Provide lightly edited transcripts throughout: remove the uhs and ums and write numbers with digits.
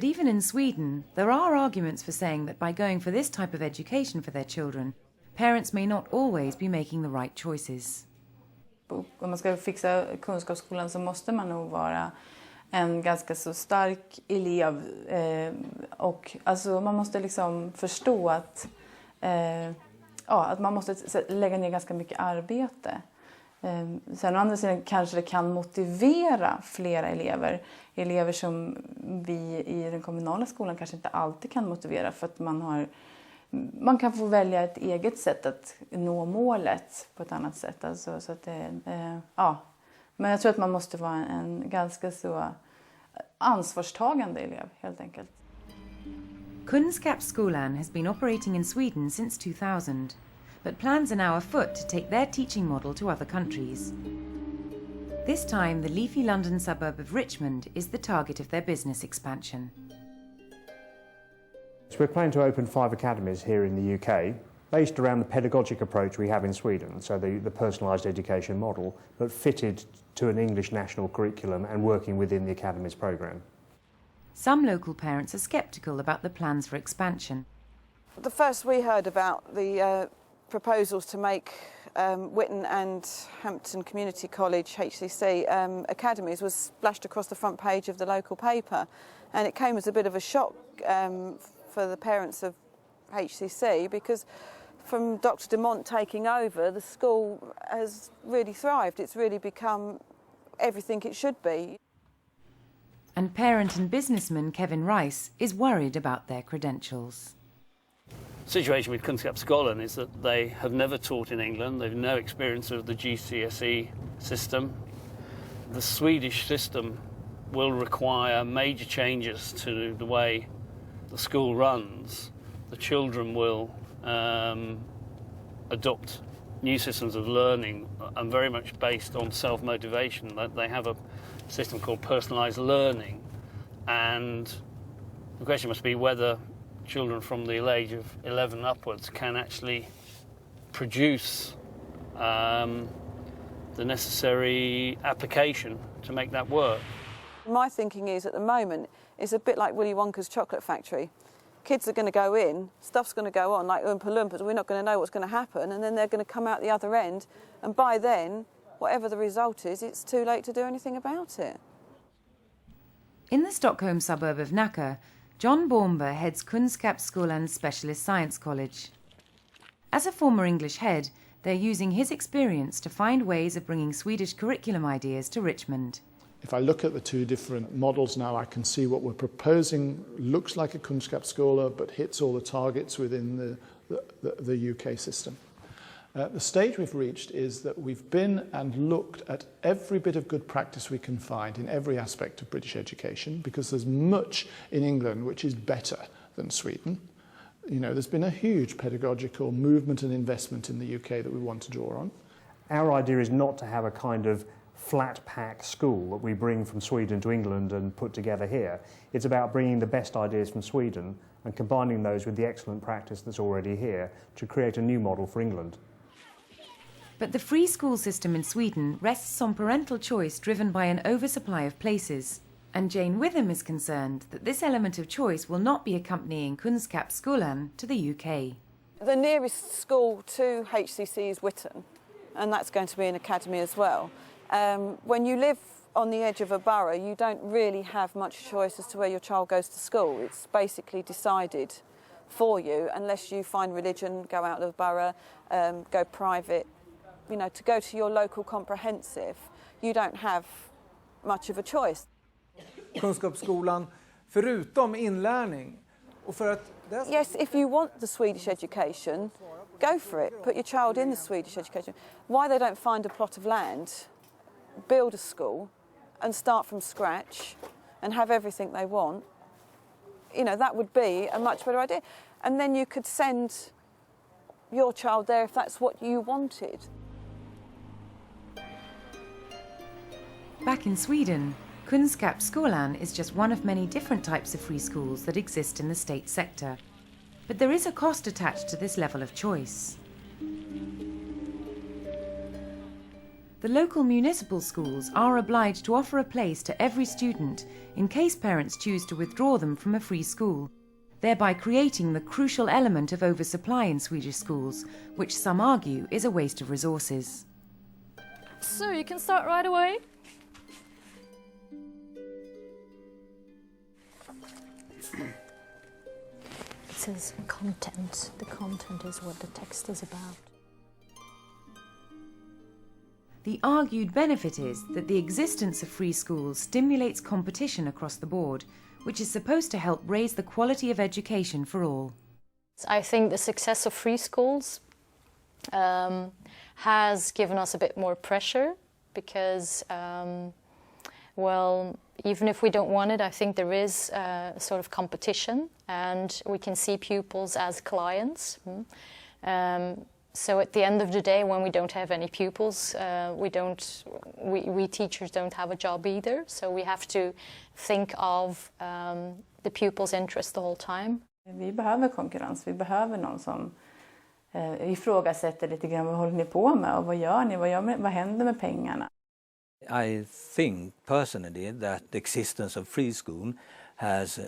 But even in Sweden, there are arguments for saying that by going for this type of education for their children, parents may not always be making the right choices. Om man ska fixa kunskapsskolan så måste man nog vara en ganska så stark elev. Och alltså man måste liksom förstå att man måste lägga ner ganska mycket arbete. Sen å andra sidan kanske det kan motivera flera elever som vi i den kommunala skolan kanske inte alltid kan motivera, för att man kan få välja ett eget sätt att nå målet på ett annat sätt. Alltså, så att men jag tror att man måste vara en ganska så ansvarstagande elev helt enkelt. Kunskapsskolan has been operating in Sweden since 2000, but plans are now afoot to take their teaching model to other countries. This time, the leafy London suburb of Richmond is the target of their business expansion. So we're planning to open 5 academies here in the UK, based around the pedagogic approach we have in Sweden, so the personalised education model, but fitted to an English national curriculum and working within the academy's programme. Some local parents are sceptical about the plans for expansion. The first we heard about the proposals to make Whitton and Hampton Community College, HCC, academies was splashed across the front page of the local paper, and it came as a bit of a shock for the parents of HCC, because from Dr. Demont taking over, the school has really thrived. It's really become everything it should be. And parent and businessman Kevin Rice is worried about their credentials. The situation with Kunskapsskolan is that they have never taught in England. They've no experience of the GCSE system. The Swedish system will require major changes to the way the school runs. The children will adopt new systems of learning and very much based on self-motivation. They have a system called personalised learning, and the question must be whether children from the age of 11 upwards can actually produce the necessary application to make that work. My thinking is, at the moment, it's a bit like Willy Wonka's chocolate factory. Kids are going to go in, stuff's going to go on like Oompa Loompas, we're not going to know what's going to happen, and then they're going to come out the other end, and by then, whatever the result is, it's too late to do anything about it. In the Stockholm suburb of Nacka, John Baumber heads Kunskapsskolan's Specialist Science College. As a former English head, they're using his experience to find ways of bringing Swedish curriculum ideas to Richmond. If I look at the 2 different models now, I can see what we're proposing looks like a Kunskapsskola but hits all the targets within the UK system. The stage we've reached is that we've been and looked at every bit of good practice we can find in every aspect of British education, because there's much in England which is better than Sweden. You know, there's been a huge pedagogical movement and investment in the UK that we want to draw on. Our idea is not to have a kind of flat pack school that we bring from Sweden to England and put together here. It's about bringing the best ideas from Sweden and combining those with the excellent practice that's already here to create a new model for England. But the free school system in Sweden rests on parental choice driven by an oversupply of places, and Jane Witham is concerned that this element of choice will not be accompanying Kunskapsskolan to the UK. The nearest school to HCC is Whitton, and that's going to be an academy as well. When you live on the edge of a borough, you don't really have much choice as to where your child goes to school. It's basically decided for you, unless you find religion, go out of the borough, go private. You know, to go to your local comprehensive, you don't have much of a choice. Kunskapsskolan, förutom inlärning, och för att Yes, if you want the Swedish education, go for it. Put your child in the Swedish education. Why they don't find a plot of land, build a school, and start from scratch, and have everything they want, you know, that would be a much better idea. And then you could send your child there if that's what you wanted. Back in Sweden, Kunskapsskolan is just one of many different types of free schools that exist in the state sector. But there is a cost attached to this level of choice. the local municipal schools are obliged to offer a place to every student in case parents choose to withdraw them from a free school, thereby creating the crucial element of oversupply in Swedish schools, which some argue is a waste of resources. So you can start right away. It says content. The content is what the text is about. The argued benefit is that the existence of free schools stimulates competition across the board, which is supposed to help raise the quality of education for all. I think the success of free schools has given us a bit more pressure because, well, even if we don't want it, I think there is a sort of competition and we can see pupils as clients. So at the end of the day, when we don't have any pupils, we teachers don't have a job either. So we have to think of the pupils' interest the whole time. Vi behöver konkurrens. Vi behöver någon som ifrågasätter lite grann vad håller ni på med och vad gör ni? Vad händer med pengarna? I think personally that the existence of free school has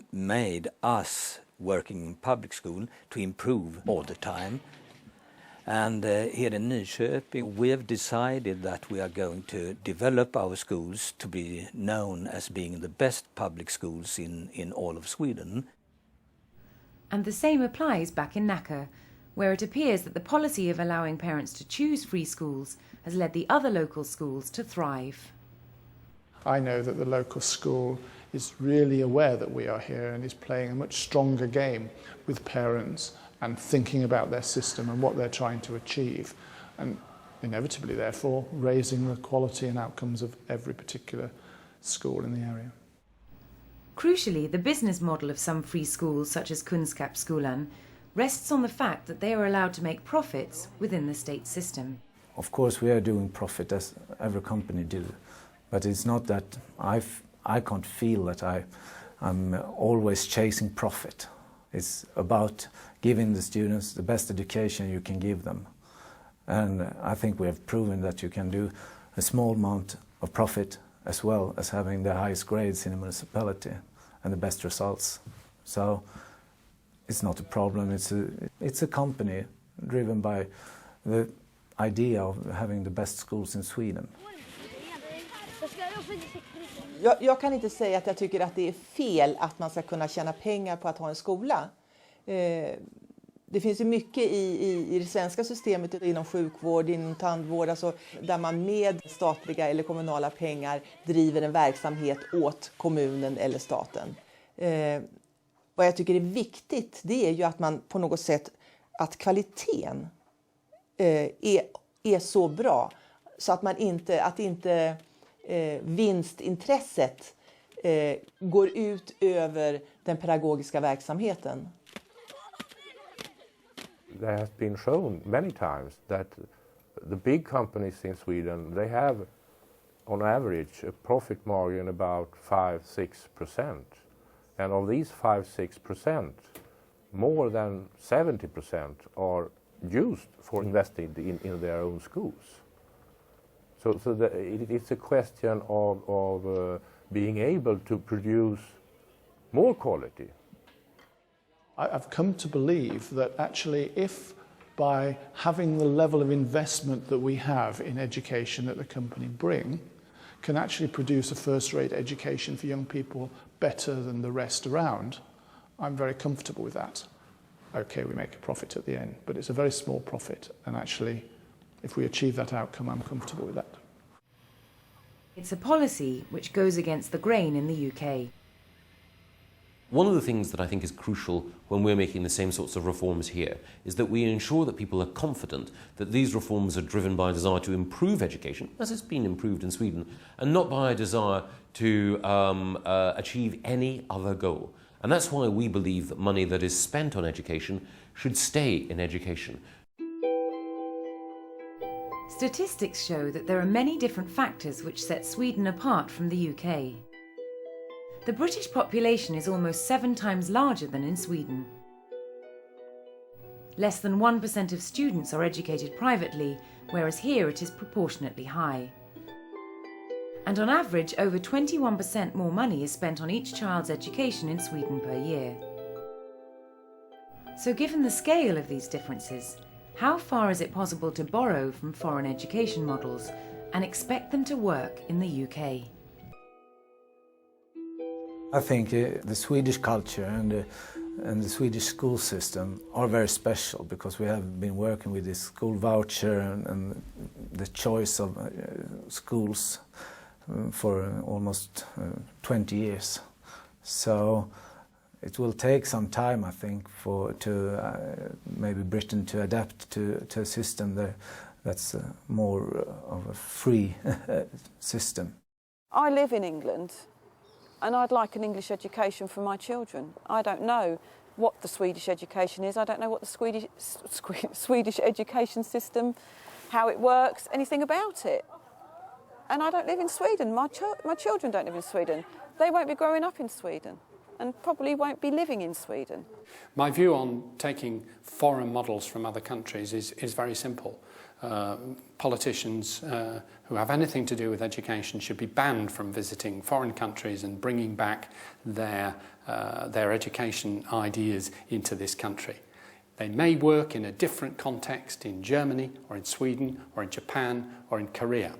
made us working in public school to improve all the time. And here in Nyköping, we have decided that we are going to develop our schools to be known as being the best public schools in all of Sweden. And the same applies back in Nacka, where it appears that the policy of allowing parents to choose free schools has led the other local schools to thrive. I know that the local school is really aware that we are here and is playing a much stronger game with parents and thinking about their system and what they're trying to achieve, and inevitably, therefore, raising the quality and outcomes of every particular school in the area. Crucially, the business model of some free schools, such as Kunskapsskolan, rests on the fact that they are allowed to make profits within the state system. Of course, we are doing profit as every company do, but it's not that I can't feel that I'm always chasing profit. It's about giving the students the best education you can give them. And I think we have proven that you can do a small amount of profit as well as having the highest grades in a municipality and the best results. So it's not a problem. It's a company driven by the idea of having the best schools in Sweden. Jag kan inte säga att jag tycker att det är fel att man ska kunna tjäna pengar på att ha en skola. Det finns ju mycket i det svenska systemet inom sjukvård, inom tandvård, alltså där man med statliga eller kommunala pengar driver en verksamhet åt kommunen eller staten. Vad jag tycker är viktigt, det är ju att man på något sätt, att kvaliteten är så bra så att man inte vinstintresset går ut över den pedagogiska verksamheten. There has been shown many times that the big companies in Sweden, they have on average a profit margin about 5-6%. And of these 5-6%, more than 70% are used for investing in their own schools. So it's a question of being able to produce more quality. I've come to believe that actually if by having the level of investment that we have in education that the company bring can actually produce a first-rate education for young people better than the rest around, I'm very comfortable with that. Okay, we make a profit at the end, but it's a very small profit, and actually if we achieve that outcome, I'm comfortable with that. It's a policy which goes against the grain in the UK. One of the things that I think is crucial when we're making the same sorts of reforms here is that we ensure that people are confident that these reforms are driven by a desire to improve education, as it's been improved in Sweden, and not by a desire to achieve any other goal. And that's why we believe that money that is spent on education should stay in education. Statistics show that there are many different factors which set Sweden apart from the UK. The British population is almost 7 times larger than in Sweden. Less than 1% of students are educated privately, whereas here it is proportionately high. And on average, over 21% more money is spent on each child's education in Sweden per year. So given the scale of these differences, how far is it possible to borrow from foreign education models and expect them to work in the UK? I think the Swedish culture and the Swedish school system are very special because we have been working with this school voucher and the choice of schools for almost 20 years. So it will take some time, I think, to maybe Britain to adapt to a system that's more of a free system. I live in England and I'd like an English education for my children. I don't know what the Swedish education is. I don't know what the Swedish education system, how it works, anything about it. And I don't live in Sweden. My children don't live in Sweden. They won't be growing up in Sweden and probably won't be living in Sweden. My view on taking foreign models from other countries is very simple. Politicians who have anything to do with education should be banned from visiting foreign countries and bringing back their education ideas into this country. They may work in a different context in Germany or in Sweden or in Japan or in Korea,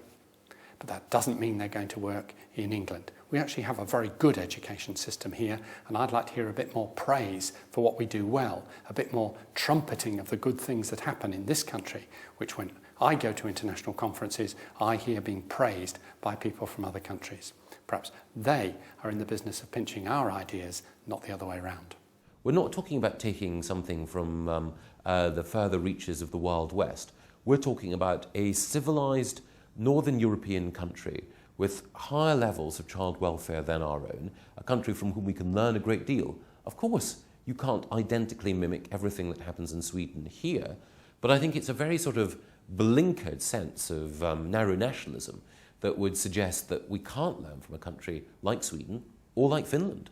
but that doesn't mean they're going to work in England. We actually have a very good education system here, and I'd like to hear a bit more praise for what we do well, a bit more trumpeting of the good things that happen in this country, which when I go to international conferences, I hear being praised by people from other countries. Perhaps they are in the business of pinching our ideas, not the other way around. We're not talking about taking something from the further reaches of the Wild West. We're talking about a civilized Northern European country with higher levels of child welfare than our own, a country from whom we can learn a great deal. Of course, you can't identically mimic everything that happens in Sweden here, but I think it's a very sort of blinkered sense of narrow nationalism that would suggest that we can't learn from a country like Sweden or like Finland.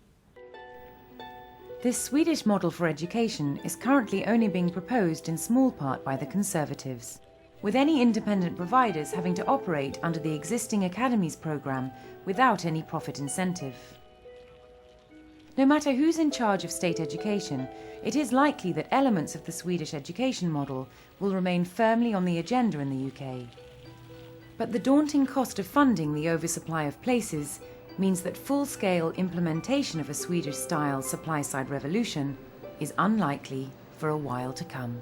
This Swedish model for education is currently only being proposed in small part by the Conservatives, with any independent providers having to operate under the existing Academies programme without any profit incentive. No matter who's in charge of state education, it is likely that elements of the Swedish education model will remain firmly on the agenda in the UK. But the daunting cost of funding the oversupply of places means that full-scale implementation of a Swedish-style supply-side revolution is unlikely for a while to come.